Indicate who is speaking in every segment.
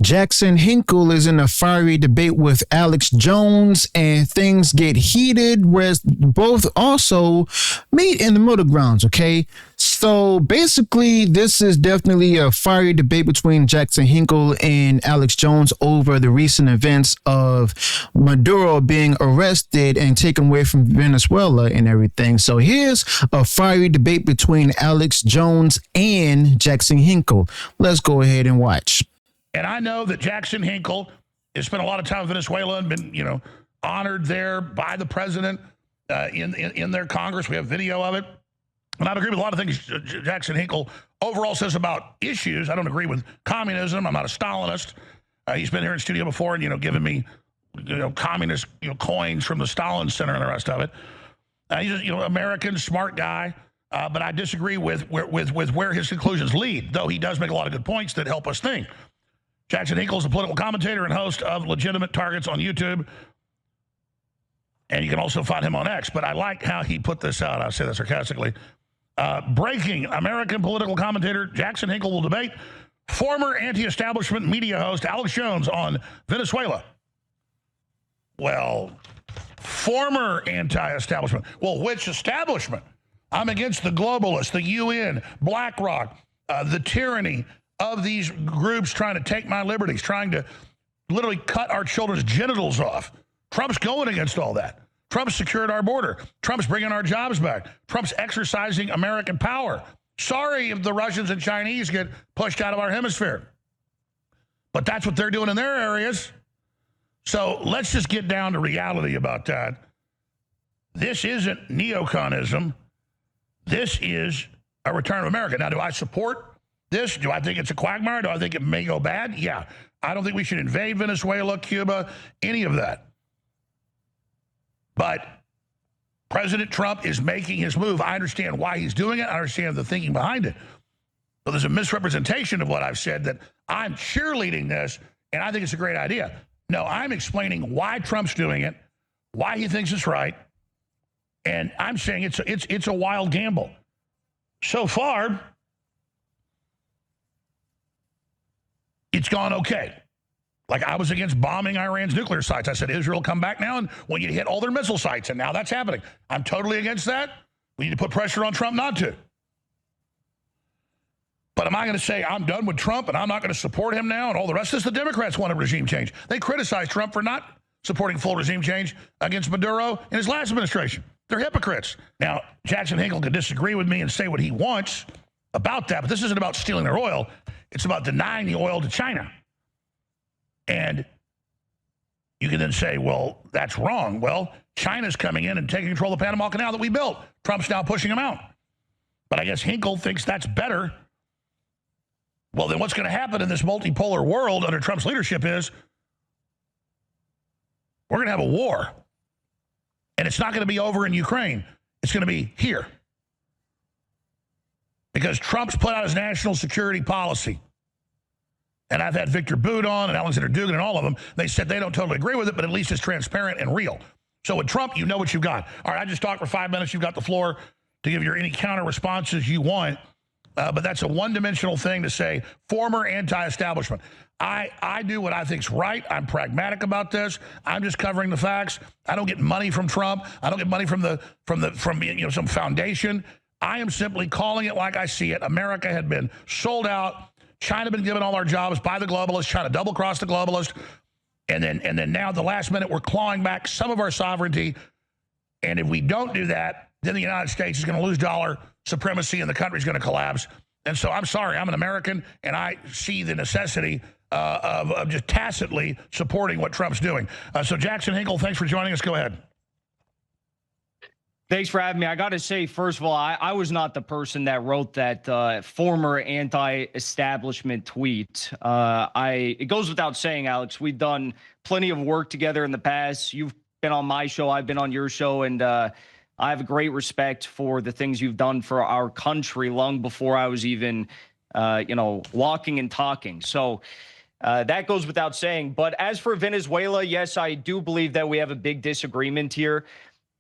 Speaker 1: Jackson Hinkle is in a fiery debate with Alex Jones, and things get heated, whereas both also meet in the middle grounds, okay? So basically, this is definitely a fiery debate between Jackson Hinkle and Alex Jones over the recent events of Maduro being arrested and taken away from Venezuela and everything. So here's a fiery debate between Alex Jones and Jackson Hinkle. Let's go ahead and watch.
Speaker 2: And I know that Jackson Hinkle has spent a lot of time in Venezuela and been, honored there by the president in their Congress. We have video of it. And I agree with a lot of things Jackson Hinkle overall says about issues. I don't agree with communism. I'm not a Stalinist. He's been here in studio before and, giving me, communist coins from the Stalin Center and the rest of it. He's American, smart guy. But I disagree with where his conclusions lead, though he does make a lot of good points that help us think. Jackson Hinkle is a political commentator and host of Legitimate Targets on YouTube. And you can also find him on X. But I like how he put this out. I say that sarcastically. Breaking, American political commentator Jackson Hinkle will debate former anti-establishment media host Alex Jones on Venezuela. Well, former anti-establishment. Well, which establishment? I'm against the globalists, the UN, BlackRock, the tyranny of these groups trying to take my liberties, trying to literally cut our children's genitals off. Trump's going against all that. Trump's secured our border. Trump's bringing our jobs back. Trump's exercising American power. Sorry if the Russians and Chinese get pushed out of our hemisphere. But that's what they're doing in their areas. So let's just get down to reality about that. This isn't neoconism. This is a return of America. Now, do I support this? Do I think it's a quagmire? Do I think it may go bad? Yeah. I don't think we should invade Venezuela, Cuba, any of that. But President Trump is making his move. I understand why he's doing it. I understand the thinking behind it. But there's a misrepresentation of what I've said, that I'm cheerleading this, and I think it's a great idea. No, I'm explaining why Trump's doing it, why he thinks it's right, and I'm saying it's a wild gamble. So far, it's gone okay. Like, I was against bombing Iran's nuclear sites. I said, Israel, come back now and want you to hit all their missile sites. And now that's happening. I'm totally against that. We need to put pressure on Trump not to. But am I going to say I'm done with Trump and I'm not going to support him now and all the rest of this? The Democrats want a regime change. They criticized Trump for not supporting full regime change against Maduro in his last administration. They're hypocrites. Now, Jackson Hinkle could disagree with me and say what he wants about that, but this isn't about stealing their oil. It's about denying the oil to China. And you can then say, well, that's wrong. Well, China's coming in and taking control of the Panama Canal that we built. Trump's now pushing them out. But I guess Hinkle thinks that's better. Well, then what's going to happen in this multipolar world under Trump's leadership is we're going to have a war. And it's not going to be over in Ukraine. It's going to be here. Because Trump's put out his national security policy. And I've had Victor Boot on and Alexander Dugin and all of them. They said they don't totally agree with it, but at least it's transparent and real. So with Trump, you know what you've got. All right, I just talked for 5 minutes. You've got the floor to give your any counter responses you want. But that's a one-dimensional thing to say former anti-establishment. I do what I think's right. I'm pragmatic about this. I'm just covering the facts. I don't get money from Trump. I don't get money from some foundation. I am simply calling it like I see it. America had been sold out. China had been given all our jobs by the globalists, trying to double-cross the globalists. And then now at the last minute, we're clawing back some of our sovereignty. And if we don't do that, then the United States is going to lose dollar supremacy and the country's going to collapse. And so I'm sorry, I'm an American, and I see the necessity of just tacitly supporting what Trump's doing. So Jackson Hinkle, thanks for joining us. Go ahead.
Speaker 3: Thanks for having me. I got to say, first of all, I was not the person that wrote that former anti-establishment tweet. It goes without saying, Alex, we've done plenty of work together in the past. You've been on my show. I've been on your show. And I have a great respect for the things you've done for our country long before I was even, walking and talking. So that goes without saying. But as for Venezuela, yes, I do believe that we have a big disagreement here.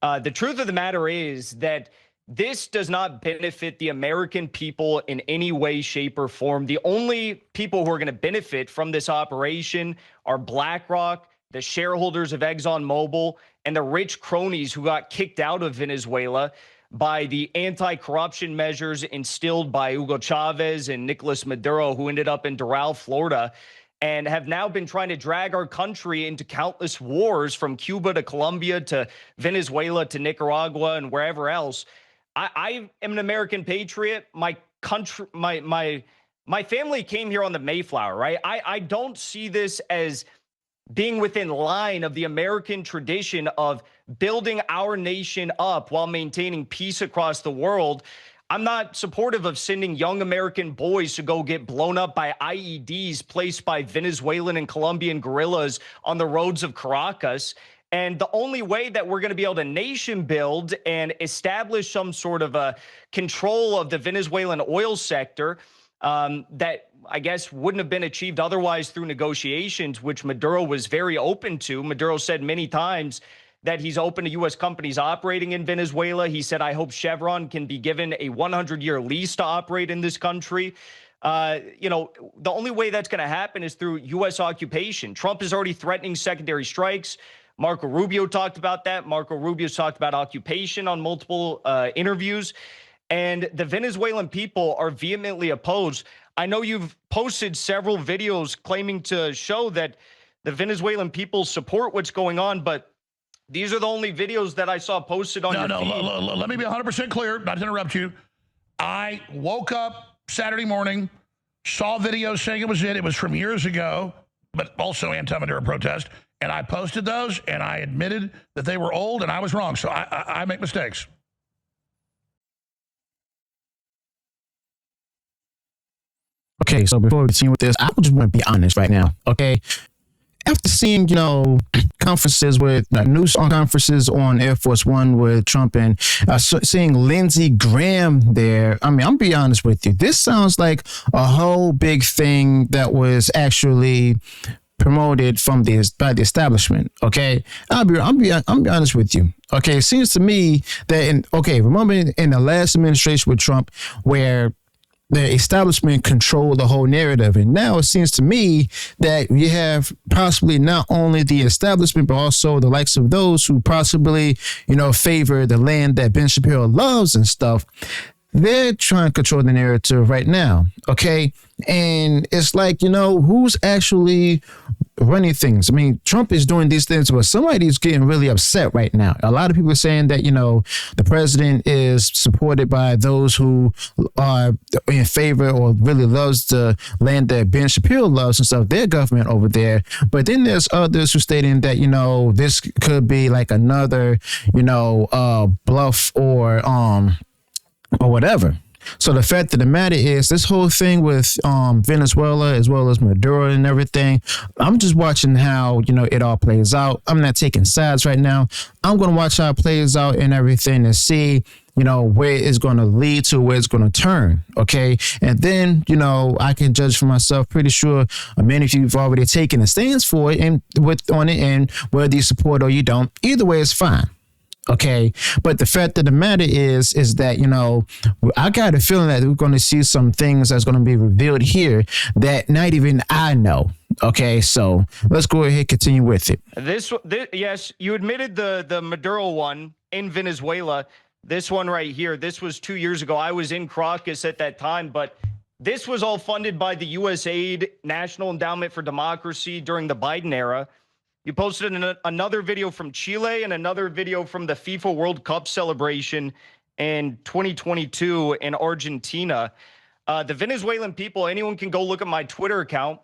Speaker 3: The truth of the matter is that this does not benefit the American people in any way, shape, or form. The only people who are going to benefit from this operation are BlackRock, the shareholders of ExxonMobil, and the rich cronies who got kicked out of Venezuela by the anti-corruption measures instilled by Hugo Chavez and Nicolas Maduro, who ended up in Doral, Florida, and have now been trying to drag our country into countless wars from Cuba to Colombia to Venezuela to Nicaragua and wherever else. I am an American patriot. My country, my family came here on the Mayflower, right? I don't see this as being within line of the American tradition of building our nation up while maintaining peace across the world. I'm not supportive of sending young American boys to go get blown up by IEDs placed by Venezuelan and Colombian guerrillas on the roads of Caracas. And the only way that we're going to be able to nation build and establish some sort of a control of the Venezuelan oil sector that I guess wouldn't have been achieved otherwise through negotiations, which Maduro was very open to. Maduro said many times that he's open to U.S. companies operating in Venezuela. He said, I hope Chevron can be given a 100-year lease to operate in this country. The only way that's going to happen is through U.S. occupation. Trump is already threatening secondary strikes. Marco Rubio talked about that. Marco Rubio's talked about occupation on multiple interviews. And the Venezuelan people are vehemently opposed. I know you've posted several videos claiming to show that the Venezuelan people support what's going on, but these are the only videos that I saw posted on your feed.
Speaker 2: Let me be 100% clear, not to interrupt you. I woke up Saturday morning, saw videos saying it was it. It was from years ago, but also anti-Maduro protest. And I posted those, and I admitted that they were old, and I was wrong. So I make mistakes.
Speaker 1: Okay, so before we continue with this, I just want to be honest right now, okay? After seeing, conferences with news conferences on Air Force One with Trump and seeing Lindsey Graham there, I mean, I'm be honest with you. This sounds like a whole big thing that was actually promoted by the establishment. Okay, I'll be honest with you. Okay, it seems to me that remember in the last administration with Trump, where the establishment controlled the whole narrative. And now it seems to me that you have possibly not only the establishment, but also the likes of those who possibly, favor the land that Ben Shapiro loves and stuff. They're trying to control the narrative right now. Okay. And it's like, who's actually running things? I mean, Trump is doing these things, but somebody's getting really upset right now. A lot of people are saying that, the president is supported by those who are in favor or really loves the land that Ben Shapiro loves and stuff, their government over there. But then there's others who stating that, this could be like another, bluff or whatever. So the fact of the matter is, this whole thing with Venezuela as well as Maduro and everything, I'm just watching how, it all plays out. I'm not taking sides right now. I'm going to watch how it plays out and everything and see, where it's going to lead to, where it's going to turn. Okay. And then, I can judge for myself. Pretty sure many of you have already taken a stance for it and on it, and whether you support or you don't, either way, it's fine. Okay, but the fact of the matter is that, I got a feeling that we're going to see some things that's going to be revealed here that not even I know. Okay, so let's go ahead and continue with it.
Speaker 3: This yes, you admitted the Maduro one in Venezuela. This one right here, this was 2 years ago. I was in Caracas at that time, but this was all funded by the USAID National Endowment for Democracy during the Biden era. You posted another video from Chile and another video from the FIFA World Cup celebration in 2022 in Argentina. The Venezuelan people, anyone can go look at my Twitter account.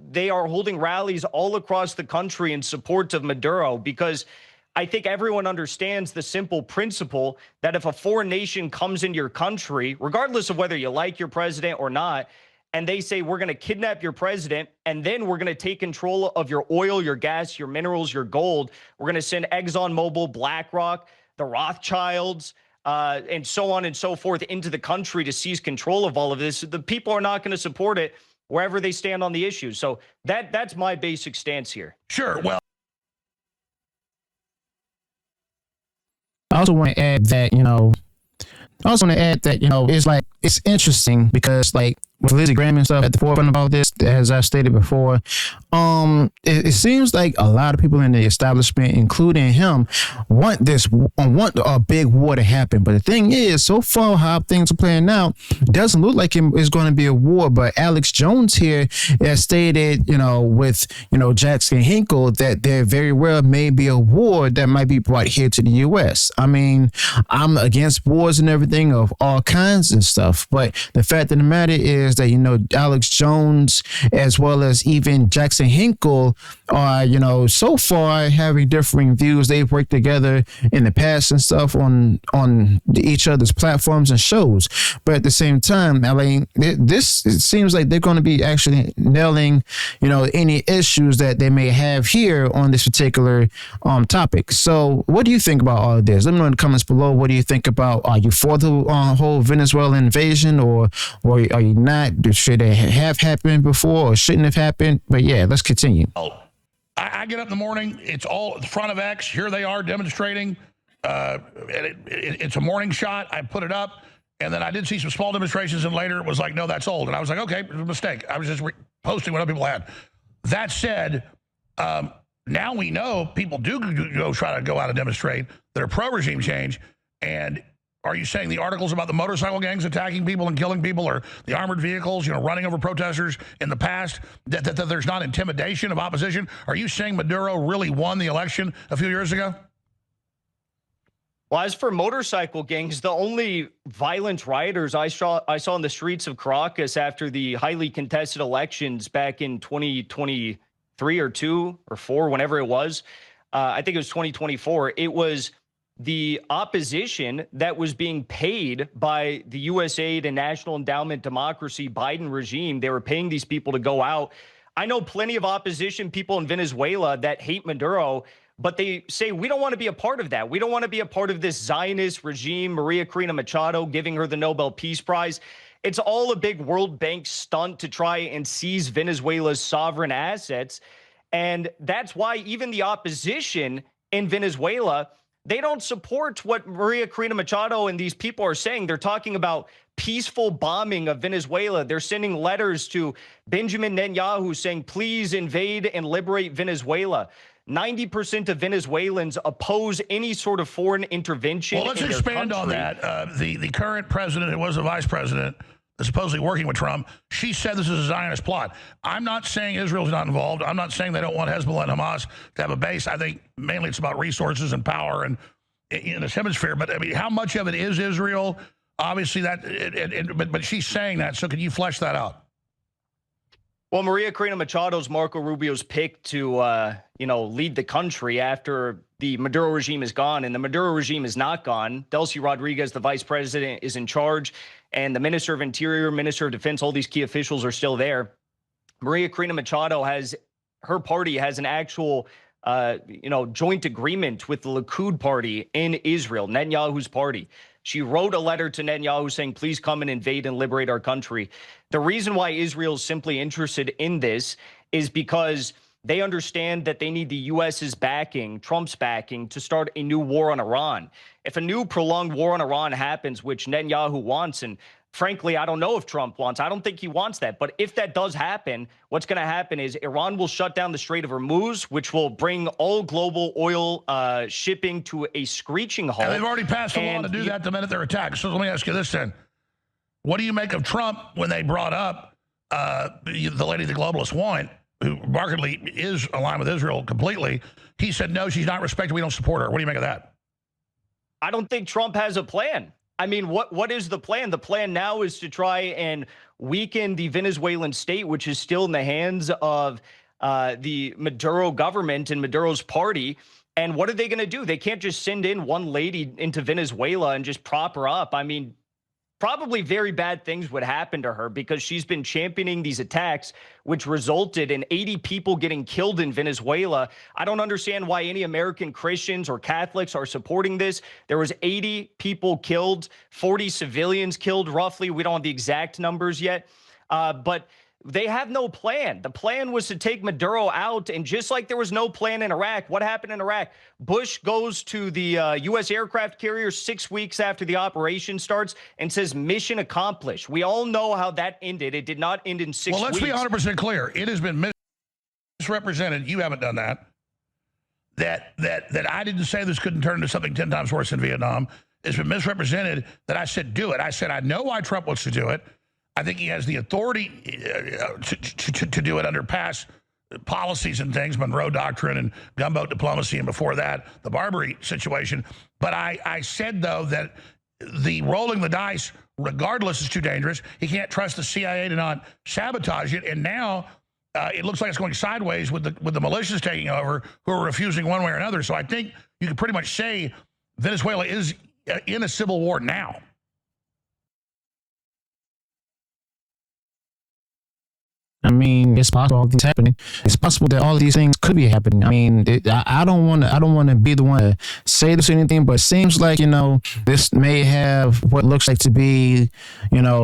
Speaker 3: They are holding rallies all across the country in support of Maduro, because I think everyone understands the simple principle that if a foreign nation comes into your country, regardless of whether you like your president or not, and they say, we're going to kidnap your president, and then we're going to take control of your oil, your gas, your minerals, your gold. We're going to send ExxonMobil, BlackRock, the Rothschilds, and so on and so forth into the country to seize control of all of this. The people are not going to support it wherever they stand on the issue. So that's my basic stance here.
Speaker 2: Sure. Well,
Speaker 1: I also want to add that, I also want to add that, it's interesting because, like, with Lindsey Graham and stuff at the forefront of all this, as I stated before, it seems like a lot of people in the establishment, including him, want a big war to happen. But the thing is, so far how things are playing out, doesn't look like it's going to be a war. But Alex Jones here has stated, with Jackson Hinkle, that there very well may be a war that might be brought here to the U.S. I mean, I'm against wars and everything of all kinds and stuff, but the fact of the matter is that Alex Jones as well as even Jackson Hinkle are so far having differing views. They've worked together in the past and stuff on each other's platforms and shows, but at the same time, I mean, it seems like they're going to be actually nailing any issues that they may have here on this particular topic. So what do you think about all of this? Let me know in the comments below. What do you think about? Are you for the whole Venezuelan invasion, or are you not? Should it have happened before or shouldn't have happened? But yeah, let's continue.
Speaker 2: I get up in the morning. It's all at the front of X. Here they are demonstrating. It's a morning shot. I put it up, and then I did see some small demonstrations, and later it was like, no, that's old. And I was like, okay, it was a mistake. I was just posting what other people had. That said, now we know people do try to go out and demonstrate that are pro-regime change. And are you saying the articles about the motorcycle gangs attacking people and killing people, or the armored vehicles, running over protesters in the past, that there's not intimidation of opposition? Are you saying Maduro really won the election a few years ago?
Speaker 3: Well, as for motorcycle gangs, the only violent rioters I saw in the streets of Caracas after the highly contested elections back in 2023 or 2 or 4, whenever it was, I think it was 2024, it was the opposition that was being paid by the USAID and National Endowment Democracy Biden regime. They were paying these people to go out. I know plenty of opposition people in Venezuela that hate Maduro, but they say, we don't want to be a part of that. We don't want to be a part of this Zionist regime, Maria Corina Machado giving her the Nobel Peace Prize. It's all a big World Bank stunt to try and seize Venezuela's sovereign assets. And that's why even the opposition in Venezuela, they don't support what Maria Corina Machado and these people are saying. They're talking about peaceful bombing of Venezuela. They're sending letters to Benjamin Netanyahu saying, please invade and liberate Venezuela. 90% of Venezuelans oppose any sort of foreign intervention.
Speaker 2: Well, let's expand on that. The current president, who was a vice president, supposedly working with Trump, she said this is a Zionist plot. I'm not saying Israel's not involved. I'm not saying they don't want Hezbollah and Hamas to have a base. I think mainly it's about resources and power and in this hemisphere. But I mean, how much of it is Israel? Obviously, but she's saying that. So can you flesh that out?
Speaker 3: Well, Maria Corina Machado's Marco Rubio's pick to, lead the country after the Maduro regime is gone, and the Maduro regime is not gone. Delcy Rodriguez, the vice president, is in charge, and the Minister of Interior, Minister of Defense, all these key officials are still there. Maria Corina Machado her party has an actual, joint agreement with the Likud party in Israel, Netanyahu's party. She wrote a letter to Netanyahu saying, please come and invade and liberate our country. The reason why Israel is simply interested in this is because they understand that they need the U.S.'s backing, Trump's backing, to start a new war on Iran. If a new prolonged war on Iran happens, which Netanyahu wants, and frankly, I don't know if Trump wants. I don't think he wants that. But if that does happen, what's going to happen is Iran will shut down the Strait of Hormuz, which will bring all global oil shipping to a screeching halt.
Speaker 2: And they've already passed a law to do that the minute they're attacked. So let me ask you this then. What do you make of Trump when they brought up the lady the globalists want, who markedly is aligned with Israel completely? He said, no, she's not respected. We don't support her. What do you make of that?
Speaker 3: I don't think Trump has a plan. I mean, what is the plan? The plan now is to try and weaken the Venezuelan state, which is still in the hands of the Maduro government and Maduro's party. And what are they going to do? They can't just send in one lady into Venezuela and just prop her up. I mean, probably very bad things would happen to her because she's been championing these attacks, which resulted in 80 people getting killed in Venezuela. I don't understand why any American Christians or Catholics are supporting this. There was 80 people killed, 40 civilians killed roughly. We don't have the exact numbers yet. But They have no plan. The plan was to take Maduro out. And just like there was no plan in Iraq, what happened in Iraq? Bush goes to the U.S. aircraft carrier 6 weeks after the operation starts and says, mission accomplished. We all know how that ended. It did not end in 6 weeks.
Speaker 2: Well, let's be 100% clear. It has been misrepresented. You haven't done that. That I didn't say this couldn't turn into something 10 times worse in Vietnam. It's been misrepresented that I said do it. I said I know why Trump wants to do it. I think he has the authority to do it under past policies and things, Donro Doctrine and gunboat diplomacy, and before that, the Barbary situation. But I said, though, that the rolling the dice, regardless, is too dangerous. He can't trust the CIA to not sabotage it. And now it looks like it's going sideways with the militias taking over, who are refusing one way or another. So I think you can pretty much say Venezuela is in a civil war now.
Speaker 1: I mean, it's possible all these happening. It's possible that all of these things could be happening. I mean, I don't want to be the one to say this or anything, but it seems like, this may have what looks like to be,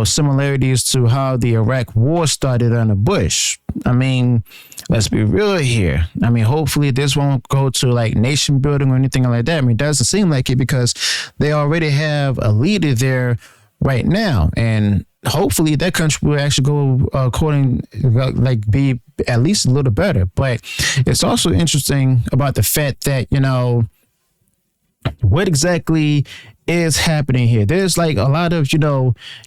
Speaker 1: similarities to how the Iraq war started under Bush. I mean, let's be real here. I mean, hopefully this won't go to like nation building or anything like that. I mean, it doesn't seem like it because they already have a leader there right now, and hopefully that country will actually go be at least a little better. But it's also interesting about the fact that, what exactly is happening here. There's like a lot of,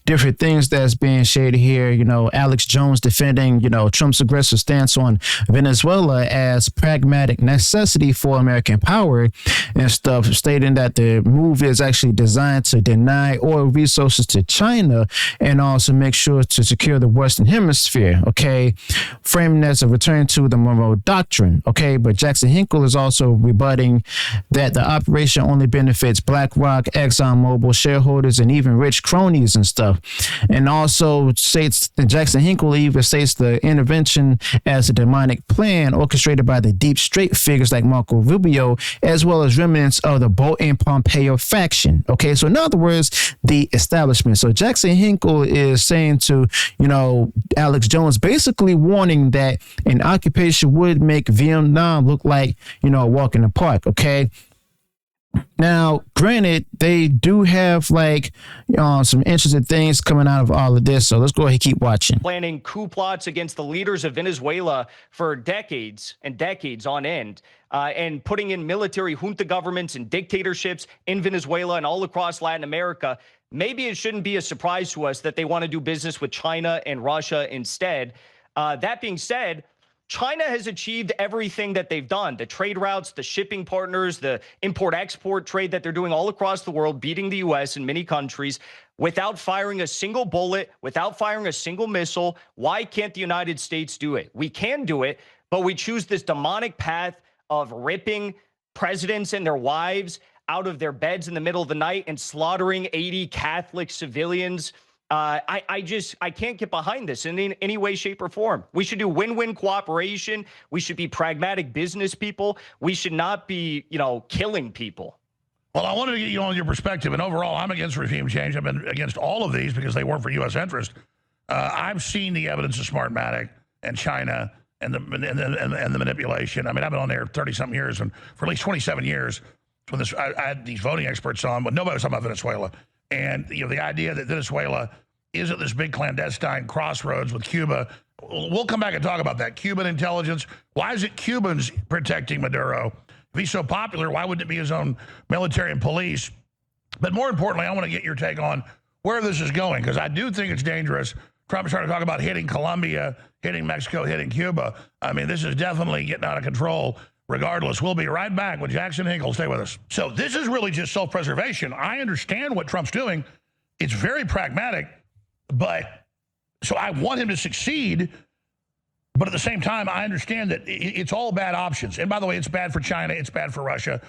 Speaker 1: different things that's being shaded here. Alex Jones defending, Trump's aggressive stance on Venezuela as pragmatic necessity for American power and stuff, stating that the move is actually designed to deny oil resources to China and also make sure to secure the Western Hemisphere. Okay. Framing as a return to the Donro Doctrine. Okay. But Jackson Hinkle is also rebutting that the operation only benefits BlackRock, ExxonMobil shareholders, and even rich cronies and stuff. And also states that Jackson Hinkle even states the intervention as a demonic plan orchestrated by the deep state figures like Marco Rubio, as well as remnants of the Bolton Pompeo faction. Okay, so in other words, the establishment. So Jackson Hinkle is saying to, Alex Jones, basically warning that an occupation would make Vietnam look like, a walk in the park. Okay. Now, granted, they do have some interesting things coming out of all of this. So let's go ahead and keep watching.
Speaker 3: Planning coup plots against the leaders of Venezuela for decades and decades on end, and putting in military junta governments and dictatorships in Venezuela and all across Latin America. Maybe it shouldn't be a surprise to us that they want to do business with China and Russia instead. That being said, China has achieved everything that they've done. The trade routes, the shipping partners, the import-export trade that they're doing all across the world, beating the U.S. and many countries without firing a single bullet, without firing a single missile. Why can't the United States do it? We can do it, but we choose this demonic path of ripping presidents and their wives out of their beds in the middle of the night and slaughtering 80 Catholic civilians. I can't get behind this in any way, shape, or form. We should do win-win cooperation. We should be pragmatic business people. We should not be, killing people.
Speaker 2: Well, I wanted to get you on your perspective, and overall, I'm against regime change. I've been against all of these because they weren't for U.S. interest. I've seen the evidence of Smartmatic and China and the manipulation. I mean, I've been on there 30-something years, and for at least 27 years, when I had these voting experts on, but nobody was talking about Venezuela. And, the idea that Venezuela is at this big clandestine crossroads with Cuba. We'll come back and talk about that. Cuban intelligence. Why is it Cubans protecting Maduro? If he's so popular, why wouldn't it be his own military and police? But more importantly, I want to get your take on where this is going, because I do think it's dangerous. Trump's trying to talk about hitting Colombia, hitting Mexico, hitting Cuba. I mean, this is definitely getting out of control. Regardless, we'll be right back with Jackson Hinkle. Stay with us. So this is really just self-preservation. I understand what Trump's doing. It's very pragmatic, but so I want him to succeed. But at the same time, I understand that it's all bad options. And by the way, it's bad for China. It's bad for Russia.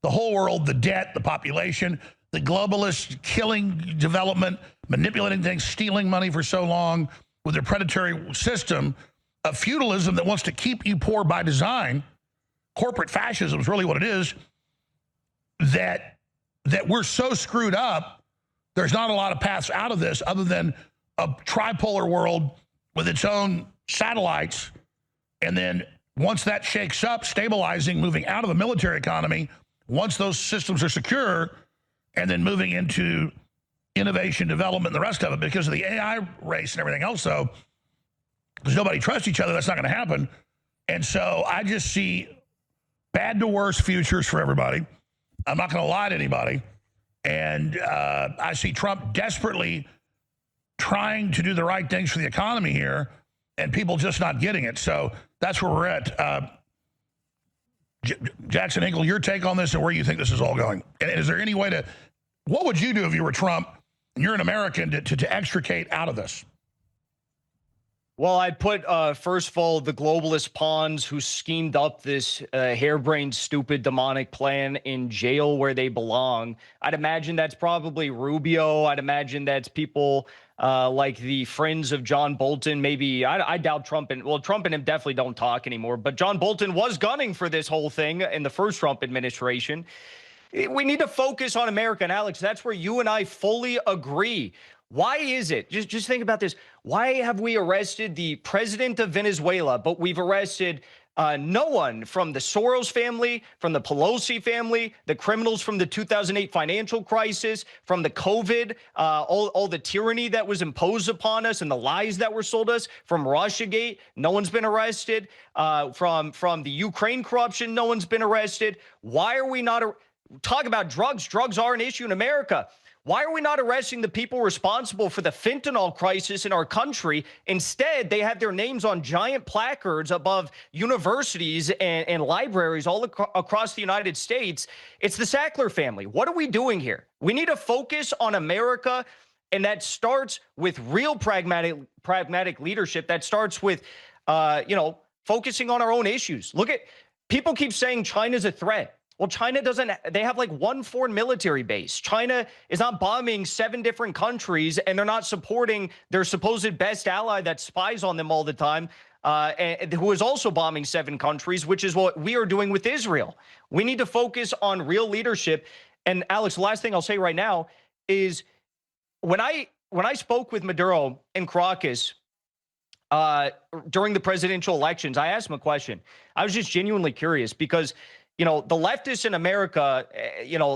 Speaker 2: The whole world, the debt, the population, the globalists killing development, manipulating things, stealing money for so long with their predatory system of feudalism that wants to keep you poor by design. Corporate fascism is really what it is, that we're so screwed up, there's not a lot of paths out of this other than a tripolar world with its own satellites, and then once that shakes up, stabilizing, moving out of the military economy, once those systems are secure, and then moving into innovation, development, and the rest of it, because of the AI race and everything else, though, because nobody trusts each other, that's not going to happen. And so I just see bad to worse futures for everybody. I'm not going to lie to anybody. And I see Trump desperately trying to do the right things for the economy here, and people just not getting it. So that's where we're at. Jackson Hinkle, your take on this and where you think this is all going. And is there any way to, what would you do if you were Trump and you're an American to extricate out of this?
Speaker 3: Well, I'd put, first of all, the globalist pawns who schemed up this harebrained, stupid, demonic plan in jail where they belong. I'd imagine that's probably Rubio. I'd imagine that's people like the friends of John Bolton. Maybe, I doubt Trump and him definitely don't talk anymore. But John Bolton was gunning for this whole thing in the first Trump administration. We need to focus on America. And Alex, that's where you and I fully agree. Why is it? Just think about this. Why have we arrested the president of Venezuela, but we've arrested no one from the Soros family, from the Pelosi family, the criminals from the 2008 financial crisis, from the COVID, all the tyranny that was imposed upon us and the lies that were sold us, from Russiagate, no one's been arrested, from the Ukraine corruption, no one's been arrested. Why are we not talk about drugs? Drugs are an issue in America. Why are we not arresting the people responsible for the fentanyl crisis in our country? Instead, they have their names on giant placards above universities and libraries all across the United States. It's the Sackler family. What are we doing here? We need to focus on America, and that starts with real pragmatic leadership. That starts with, focusing on our own issues. Look at, people keep saying China's a threat. Well, China doesn't, they have like one foreign military base. China is not bombing 7 different countries, and they're not supporting their supposed best ally that spies on them all the time, and who is also bombing 7 countries, which is what we are doing with Israel. We need to focus on real leadership. And Alex, the last thing I'll say right now is when I spoke with Maduro and Caracas during the presidential elections, I asked him a question. I was just genuinely curious because the leftists in America,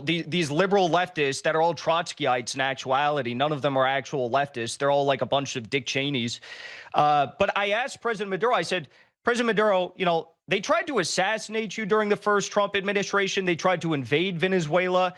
Speaker 3: these liberal leftists that are all Trotskyites in actuality, none of them are actual leftists. They're all like a bunch of Dick Cheneys. But I asked President Maduro, I said, President Maduro, they tried to assassinate you during the first Trump administration. They tried to invade Venezuela.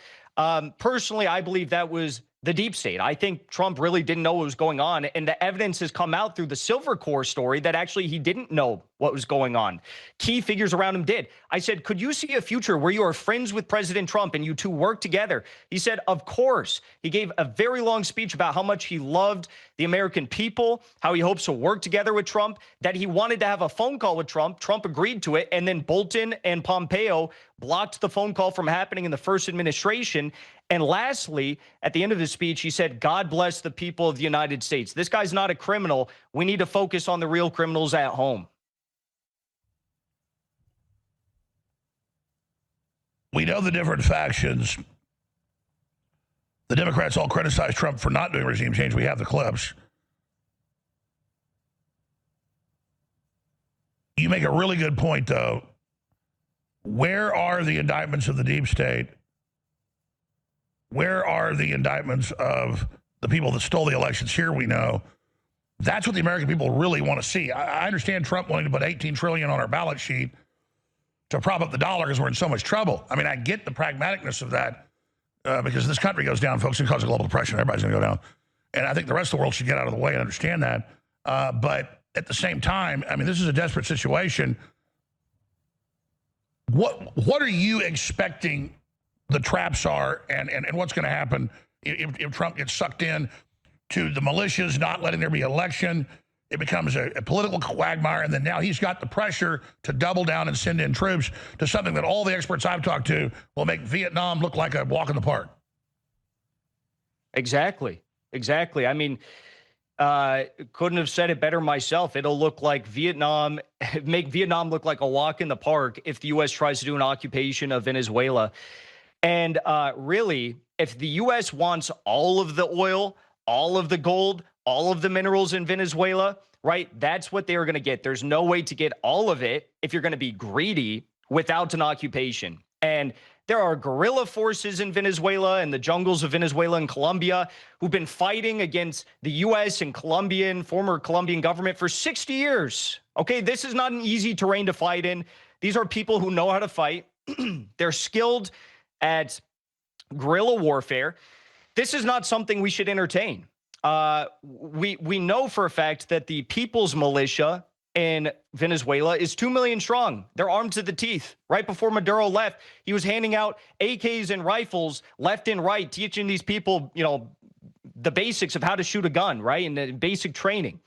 Speaker 3: Personally, I believe that was the deep state. I think Trump really didn't know what was going on. And the evidence has come out through the Silver Corps story that actually he didn't know what was going on. Key figures around him did. I said, could you see a future where you are friends with President Trump and you two work together? He said, of course. He gave a very long speech about how much he loved the American people, how he hopes to work together with Trump, that he wanted to have a phone call with Trump. Trump agreed to it. And then Bolton and Pompeo blocked the phone call from happening in the first administration. And lastly, at the end of his speech, he said, God bless the people of the United States. This guy's not a criminal. We need to focus on the real criminals at home.
Speaker 2: We know the different factions. The Democrats all criticize Trump for not doing regime change. We have the clips. You make a really good point, though. Where are the indictments of the deep state? Where are the indictments of the people that stole the elections? Here we know. That's what the American people really want to see. I understand Trump wanting to put $18 trillion on our balance sheet to prop up the dollar because we're in so much trouble. I mean, I get the pragmaticness of that because if this country goes down, folks, it causes global depression. Everybody's going to go down. And I think the rest of the world should get out of the way and understand that. But at the same time, I mean, this is a desperate situation. What are you expecting the traps are and what's going to happen if Trump gets sucked in to the militias not letting there be election? It becomes a political quagmire, and then now he's got the pressure to double down and send in troops to something that all the experts I've talked to will make Vietnam look like a walk in the park.
Speaker 3: Exactly. I mean, couldn't have said it better myself. It'll look like Vietnam, make Vietnam look like a walk in the park if the U.S. tries to do an occupation of Venezuela. And really, if the U.S. wants all of the oil, all of the gold, all of the minerals in Venezuela, right? That's what they are going to get. There's no way to get all of it if you're going to be greedy without an occupation. And there are guerrilla forces in Venezuela and the jungles of Venezuela and Colombia who've been fighting against the U.S. and former Colombian government for 60 years. Okay, this is not an easy terrain to fight in. These are people who know how to fight. They're skilled at guerrilla warfare. This is not something we should entertain. We know for a fact that the People's Militia in Venezuela is 2 million strong. They're armed to the teeth. Right before Maduro left, he was handing out AKs and rifles left and right, teaching these people, the basics of how to shoot a gun, right? And the basic training.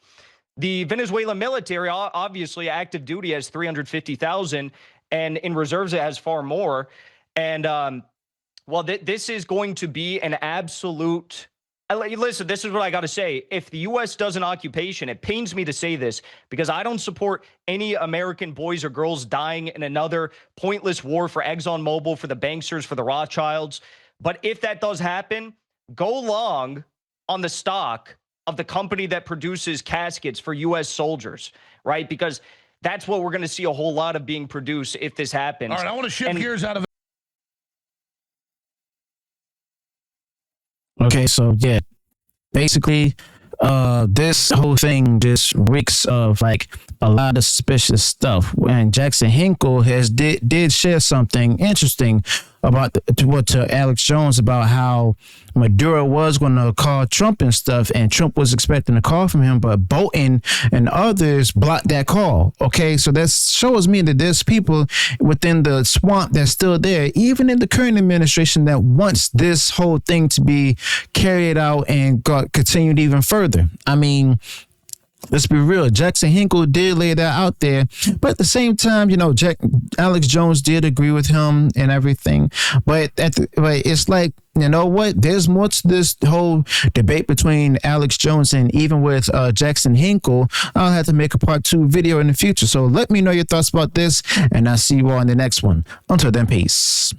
Speaker 3: The Venezuelan military, obviously active duty, has 350,000, and in reserves it has far more. And this is going to be an absolute. Listen, this is what I got to say. If the U.S. does an occupation, it pains me to say this because I don't support any American boys or girls dying in another pointless war for ExxonMobil, for the banksters, for the Rothschilds. But if that does happen, go long on the stock of the company that produces caskets for U.S. soldiers, right? Because that's what we're going to see a whole lot of being produced if this happens.
Speaker 2: All right, I want to shift gears out of.
Speaker 1: Okay, so yeah, basically, this whole thing just reeks of like a lot of suspicious stuff. And Jackson Hinkle did share something interesting about to Alex Jones about how Maduro was going to call Trump and stuff, and Trump was expecting a call from him, but Bolton and others blocked that call. Okay, so that shows me that there's people within the swamp that's still there, even in the current administration, that wants this whole thing to be carried out and continued even further. I mean, let's be real. Jackson Hinkle did lay that out there, but at the same time, Alex Jones did agree with him and everything. But it's like, you know what? There's more to this whole debate between Alex Jones and even with Jackson Hinkle. I'll have to make a part 2 video in the future. So let me know your thoughts about this, and I'll see you all in the next one. Until then, peace.